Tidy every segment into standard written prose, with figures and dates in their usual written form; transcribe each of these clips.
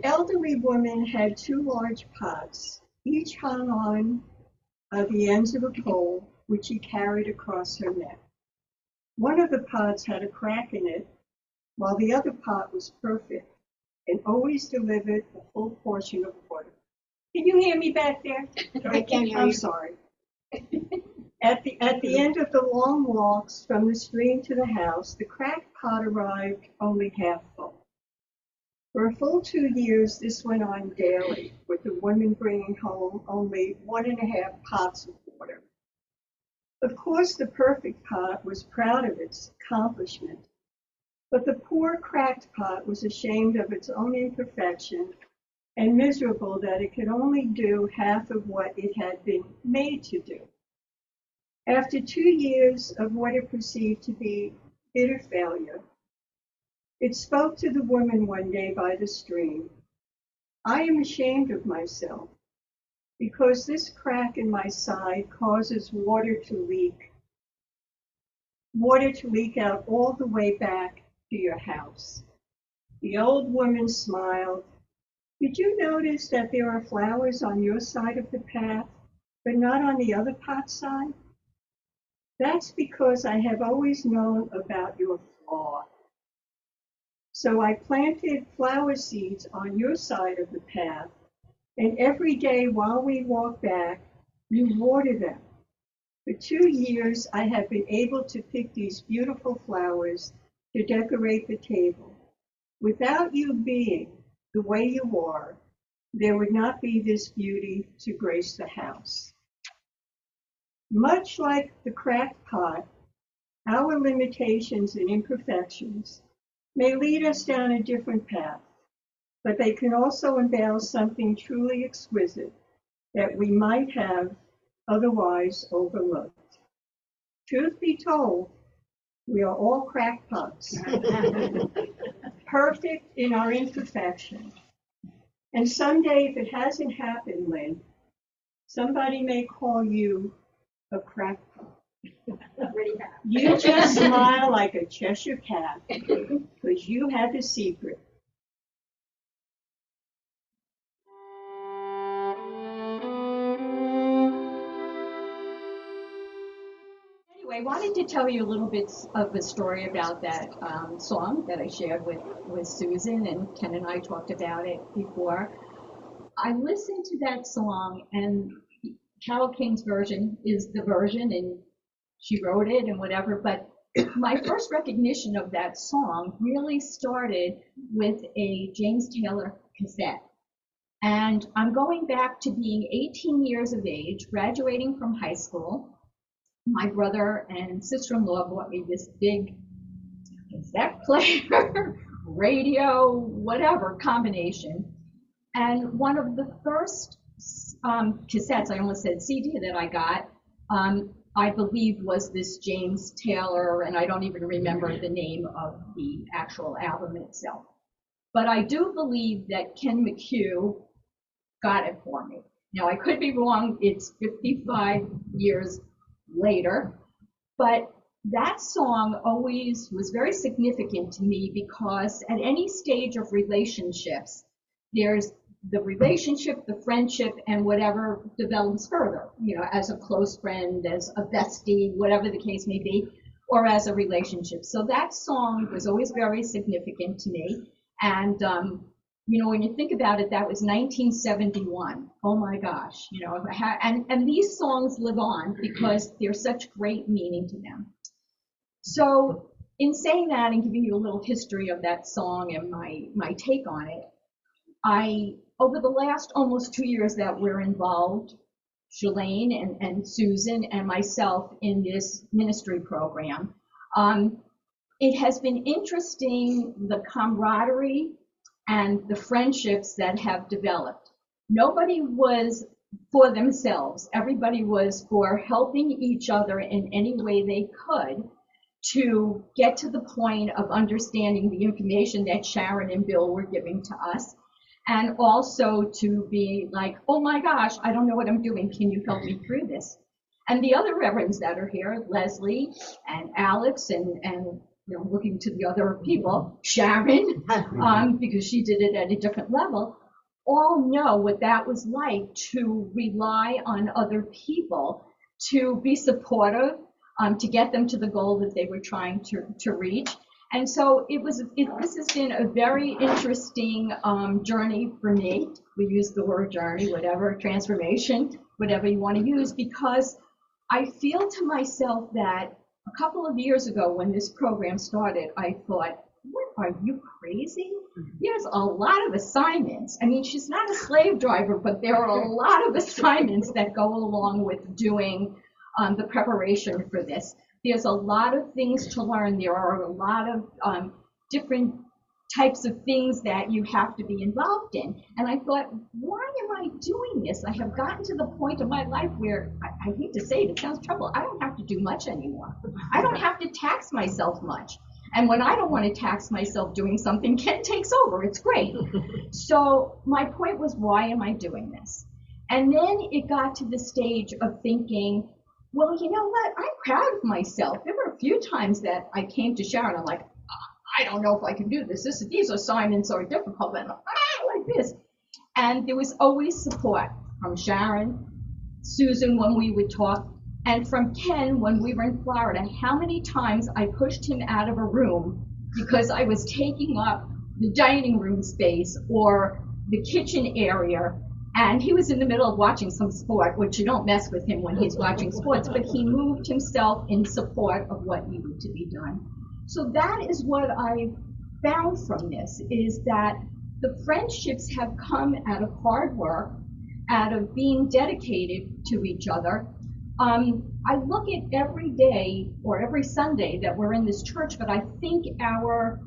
elderly woman had two large pots, each hung on the ends of a pole, which she carried across her neck. One of the pots had a crack in it, while the other pot was perfect and always delivered a full portion of water. Can you hear me back there? I can hear you. I'm sorry. At the end of the long walks from the stream to the house, the cracked pot arrived only half full. For a full 2 years, this went on daily, with the woman bringing home only 1.5 pots of water. Of course, the perfect pot was proud of its accomplishment, but the poor cracked pot was ashamed of its own imperfection and miserable that it could only do half of what it had been made to do. After 2 years of what it perceived to be bitter failure, it spoke to the woman one day by the stream. I am ashamed of myself because this crack in my side causes water to leak out all the way back to your house. The old woman smiled. Did you notice that there are flowers on your side of the path, but not on the other pot side? That's because I have always known about your flaw. So I planted flower seeds on your side of the path, and every day while we walk back, you water them. For 2 years, I have been able to pick these beautiful flowers to decorate the table. Without you being the way you are, there would not be this beauty to grace the house. Much like the cracked pot, our limitations and imperfections may lead us down a different path, but they can also unveil something truly exquisite that we might have otherwise overlooked. Truth be told, we are all crackpots, perfect in our imperfection. And someday, if it hasn't happened, Lynn, somebody may call you a crackpot. You just smile like a Cheshire cat because you had the secret. Anyway, I wanted to tell you a little bit of the story about that song that I shared with Susan, and Ken and I talked about it before. I listened to that song, and Carole King's version is the version, and she wrote it and whatever, but my first recognition of that song really started with a James Taylor cassette. And I'm going back to being 18 years of age, graduating from high school. My brother and sister-in-law bought me this big cassette player, radio, whatever combination. And one of the first cassettes, I almost said CD, that I got, I believe was this James Taylor, and I don't even remember the name of the actual album itself. But I do believe that Ken McHugh got it for me. Now, I could be wrong. It's 55 years later, but that song always was very significant to me because at any stage of relationships, there's the relationship, the friendship, and whatever develops further, as a close friend, as a bestie, whatever the case may be, or as a relationship. So that song was always very significant to me. And, when you think about it, that was 1971. Oh my gosh, and these songs live on because there's such great meaning to them. So in saying that and giving you a little history of that song and my take on it, over the last almost 2 years that we're involved, Shalane and Susan and myself in this ministry program, it has been interesting, the camaraderie and the friendships that have developed. Nobody was for themselves. Everybody was for helping each other in any way they could to get to the point of understanding the information that Sharon and Bill were giving to us, and also to be like, oh my gosh, I don't know what I'm doing. Can you help me through this? And the other reverends that are here, Leslie and Alex and looking to the other people, Sharon, because she did it at a different level, all know what that was like to rely on other people to be supportive, to get them to the goal that they were trying to reach. And so this has been a very interesting journey for me. We use the word journey, whatever, transformation, whatever you want to use, because I feel to myself that a couple of years ago when this program started, I thought, what, are you crazy? There's a lot of assignments. I mean, she's not a slave driver, but there are a lot of assignments that go along with doing the preparation for this. There's a lot of things to learn. There are a lot of different types of things that you have to be involved in. And I thought, why am I doing this? I have gotten to the point of my life where, I hate to say it sounds trouble, I don't have to do much anymore. I don't have to tax myself much. And when I don't want to tax myself doing something, Ken takes over. It's great. So my point was, why am I doing this? And then it got to the stage of thinking, well, you know what? I'm proud of myself. There were a few times that I came to Sharon, I'm like, I don't know if I can do this. These assignments are difficult, and like this. And there was always support from Sharon, Susan when we would talk, and from Ken when we were in Florida. How many times I pushed him out of a room because I was taking up the dining room space or the kitchen area, and he was in the middle of watching some sport, which you don't mess with him when he's watching sports, but he moved himself in support of what needed to be done. So that is what I found from this, is that the friendships have come out of hard work, out of being dedicated to each other. I look at every day or every Sunday that we're in this church, but I think our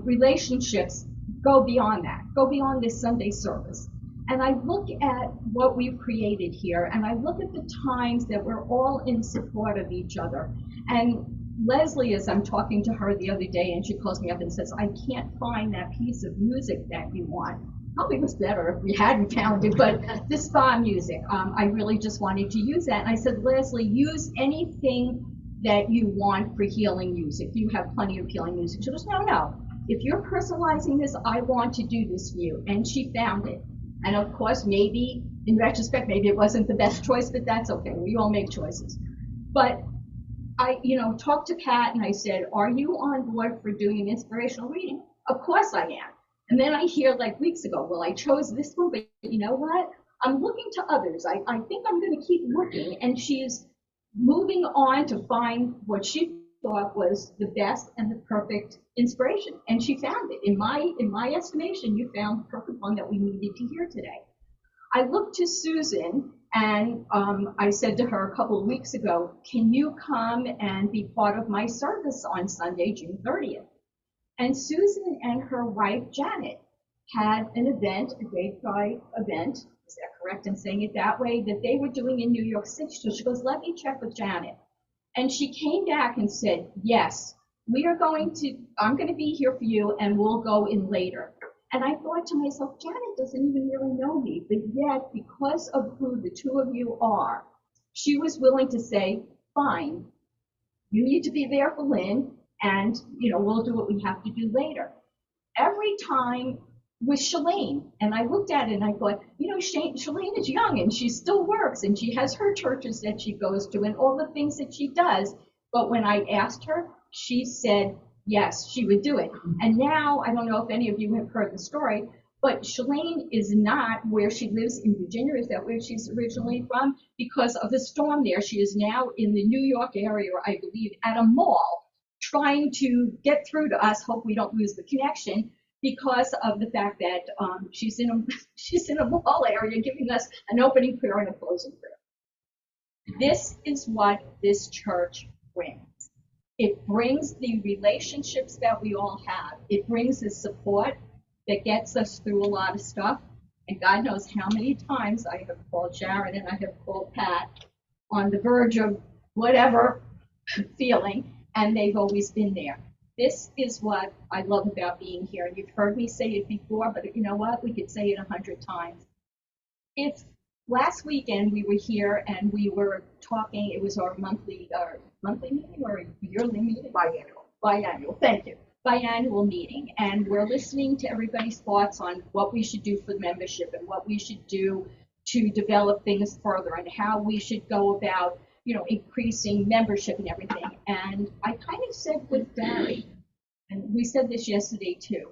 relationships go beyond that, go beyond this Sunday service. And I look at what we've created here, and I look at the times that we're all in support of each other. And Leslie, as I'm talking to her the other day, and she calls me up and says, I can't find that piece of music that you want. Probably was better if we hadn't found it, but the spa music, I really just wanted to use that. And I said, Leslie, use anything that you want for healing music. You have plenty of healing music. She goes, no. If you're personalizing this, I want to do this for you. And she found it. And of course, maybe, in retrospect, maybe it wasn't the best choice, but that's okay. We all make choices. But I, talked to Pat and I said, are you on board for doing an inspirational reading? Of course I am. And then I hear like weeks ago, well, I chose this one, but you know what? I'm looking to others. I think I'm going to keep looking. And she's moving on to find what she thought was the best and the perfect inspiration. And she found it. In my estimation, you found the perfect one that we needed to hear today. I looked to Susan and I said to her a couple of weeks ago, can you come and be part of my service on Sunday, June 30th? And Susan and her wife, Janet, had an event, a gay pride event, is that correct in saying it that way, that they were doing in New York City. So she goes, let me check with Janet. And she came back and said, yes, I'm going to be here for you and we'll go in later. And I thought to myself, Janet doesn't even really know me, but yet because of who the two of you are, she was willing to say, fine, you need to be there for Lynn, and we'll do what we have to do later. Every time with Shalane, and I looked at it and I thought, Shalane is young and she still works and she has her churches that she goes to and all the things that she does. But when I asked her, she said, yes, she would do it. And now, I don't know if any of you have heard the story, but Shalane is not where she lives in Virginia. Is that where she's originally from? Because of the storm there, she is now in the New York area, I believe, at a mall, trying to get through to us, hope we don't lose the connection, because of the fact that she's in a mall area giving us an opening prayer and a closing prayer. This is what this church brings. It brings the relationships that we all have. It brings the support that gets us through a lot of stuff. And God knows how many times I have called Sharon and I have called Pat on the verge of whatever feeling, and they've always been there. This is what I love about being here. And you've heard me say it before, but you know what? We could say it 100 times. If last weekend we were here and we were talking, it was our monthly meeting or yearly meeting? biannual, thank you, biannual meeting, and we're listening to everybody's thoughts on what we should do for the membership and what we should do to develop things further and how we should go about, increasing membership and everything. And I kind of said with Gary, and we said this yesterday too,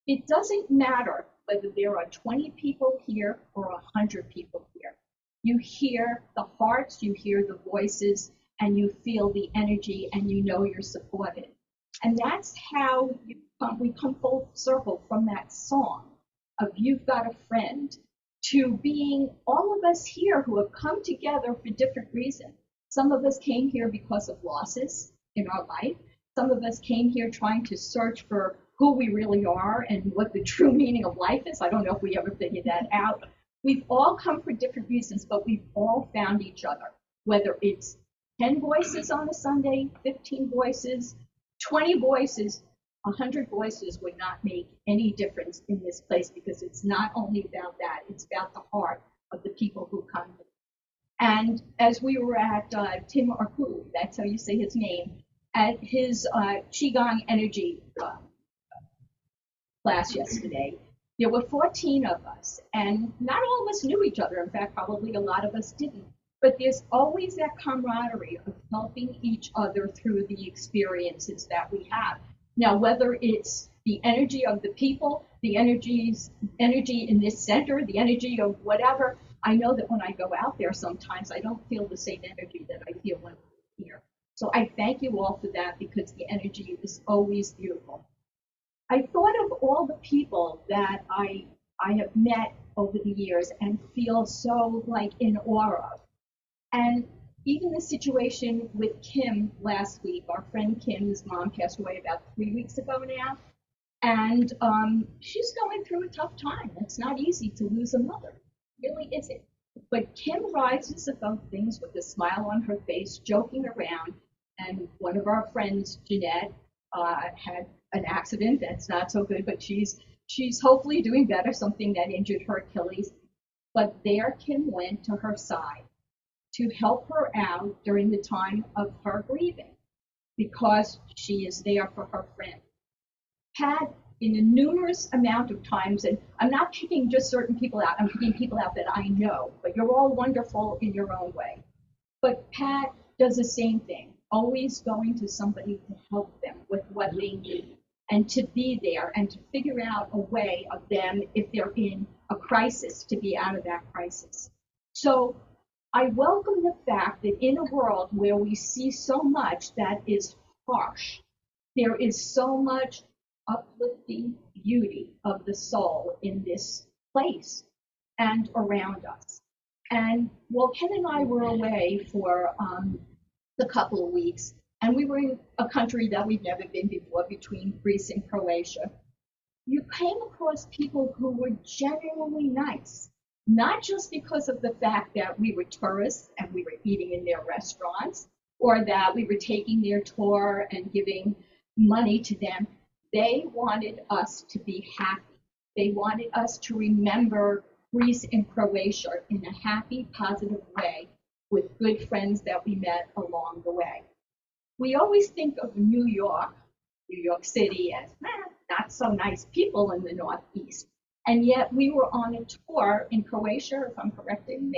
it doesn't matter whether there are 20 people here or 100 people here. You hear the hearts, you hear the voices, and you feel the energy, and you know you're supported. And that's how we come full circle from that song of You've Got a Friend to being all of us here who have come together for different reasons. Some of us came here because of losses in our life. Some of us came here trying to search for who we really are and what the true meaning of life is. I don't know if we ever figured that out. We've all come for different reasons, but we've all found each other, whether it's 10 voices on a Sunday, 15 voices, 20 voices, 100 voices would not make any difference in this place because it's not only about that, it's about the heart of the people who come. And as we were at Tim Arku, that's how you say his name, at his Qigong energy class yesterday, there were 14 of us, and not all of us knew each other. In fact, probably a lot of us didn't. But there's always that camaraderie of helping each other through the experiences that we have. Now, whether it's the energy of the people, the energy in this center, the energy of whatever, I know that when I go out there sometimes I don't feel the same energy that I feel when I'm here. So I thank you all for that because the energy is always beautiful. I thought of all the people that I have met over the years and feel so like in awe of. And even the situation with Kim last week, our friend Kim's mom passed away about 3 weeks ago now. And she's going through a tough time. It's not easy to lose a mother. It really isn't. But Kim rises above things with a smile on her face, joking around. And one of our friends, Jeanette, had an accident that's not so good, but she's hopefully doing better, something that injured her Achilles. But there Kim went to her side to help her out during the time of her grieving because she is there for her friend. Pat, in a numerous amount of times, and I'm not picking just certain people out, I'm picking people out that I know, but you're all wonderful in your own way. But Pat does the same thing, always going to somebody to help them with what they need and to be there and to figure out a way of them, if they're in a crisis, to be out of that crisis. So I welcome the fact that in a world where we see so much that is harsh, there is so much uplifting beauty of the soul in this place and around us. And well, Ken and I were away for a couple of weeks, and we were in a country that we've never been before, between Greece and Croatia. You came across people who were genuinely nice, not just because of the fact that we were tourists and we were eating in their restaurants, or that we were taking their tour and giving money to them. They wanted us to be happy. They wanted us to remember Greece and Croatia in a happy, positive way with good friends that we met along the way. We always think of New York City, as not so nice people in the Northeast. And yet we were on a tour in Croatia, if I'm correct in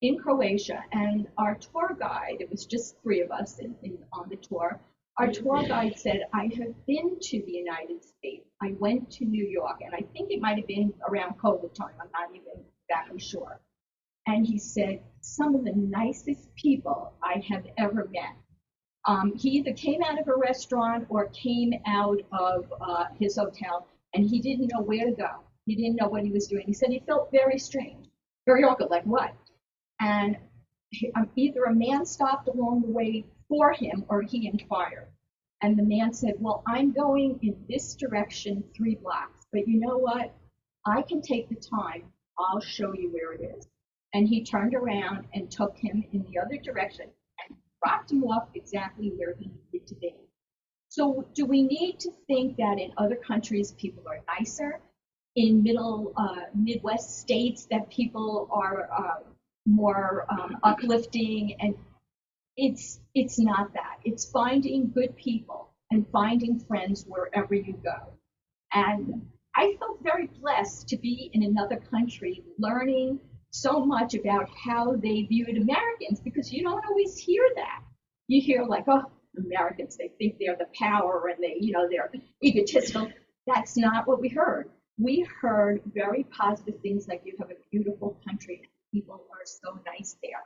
in Croatia, and our tour guide, it was just 3 of us on the tour, our tour guide said, I have been to the United States. I went to New York, and I think it might have been around COVID time. I'm not even exactly sure. And he said, some of the nicest people I have ever met. He either came out of a restaurant or came out of his hotel, and he didn't know where to go. He didn't know what he was doing. He said he felt very strange, very awkward, like what? And either a man stopped along the way for him or he inquired. And the man said, well, I'm going in this direction 3 blocks, but you know what? I can take the time. I'll show you where it is. And he turned around and took him in the other direction and dropped him off exactly where he needed to be. So do we need to think that in other countries people are nicer? In Midwest states that people are more uplifting? And it's not that. It's finding good people and finding friends wherever you go. And I felt very blessed to be in another country learning so much about how they viewed Americans, because you don't always hear that. You hear like, oh, Americans, they think they're the power and they're egotistical. That's not what we heard. We heard very positive things like you have a beautiful country and people are so nice there.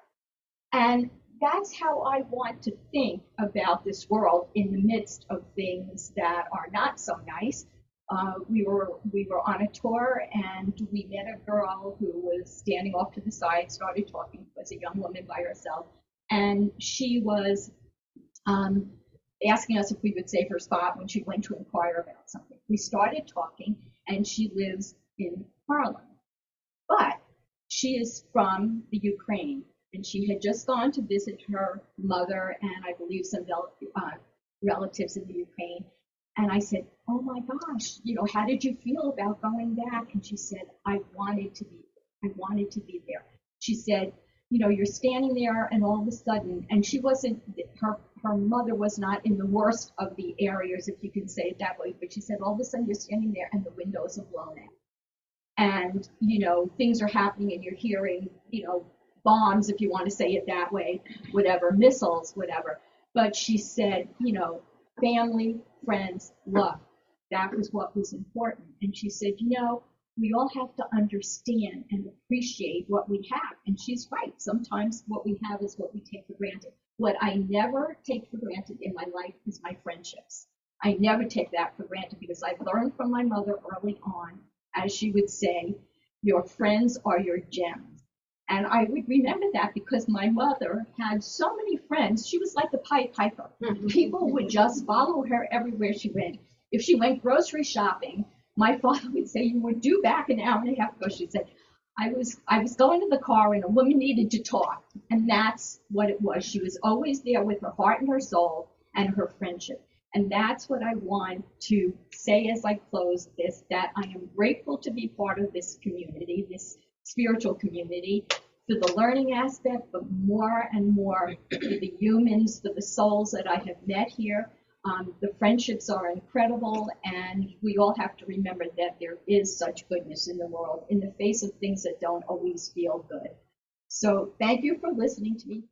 And that's how I want to think about this world in the midst of things that are not so nice. We were on a tour and we met a girl who was standing off to the side, started talking, was a young woman by herself, and she was asking us if we would save her spot when she went to inquire about something. We started talking, and she lives in Harlem, but she is from the Ukraine, and she had just gone to visit her mother and I believe some relatives in the Ukraine. And I said, oh my gosh, how did you feel about going back? And she said, I wanted to be there. She said, you're standing there and all of a sudden, and she wasn't, her mother was not in the worst of the areas, if you can say it that way, but she said, all of a sudden you're standing there and the windows are blown out. And, things are happening and you're hearing, bombs, if you want to say it that way, whatever, missiles, whatever. But she said, family, friends, love. That was what was important. And she said, we all have to understand and appreciate what we have. And she's right. Sometimes what we have is what we take for granted. What I never take for granted in my life is my friendships. I never take that for granted because I learned from my mother early on, as she would say, your friends are your gems. And I would remember that because my mother had so many friends. She was like the Pied Piper. People would just follow her everywhere she went. If she went grocery shopping, my father would say, you were due back an hour and a half ago. She said, I was going to the car and a woman needed to talk. And that's what it was. She was always there with her heart and her soul and her friendship. And that's what I want to say as I close this, that I am grateful to be part of this community, this spiritual community, for the learning aspect, but more and more for the humans, for the souls that I have met here. The friendships are incredible, and we all have to remember that there is such goodness in the world in the face of things that don't always feel good. So thank you for listening to me.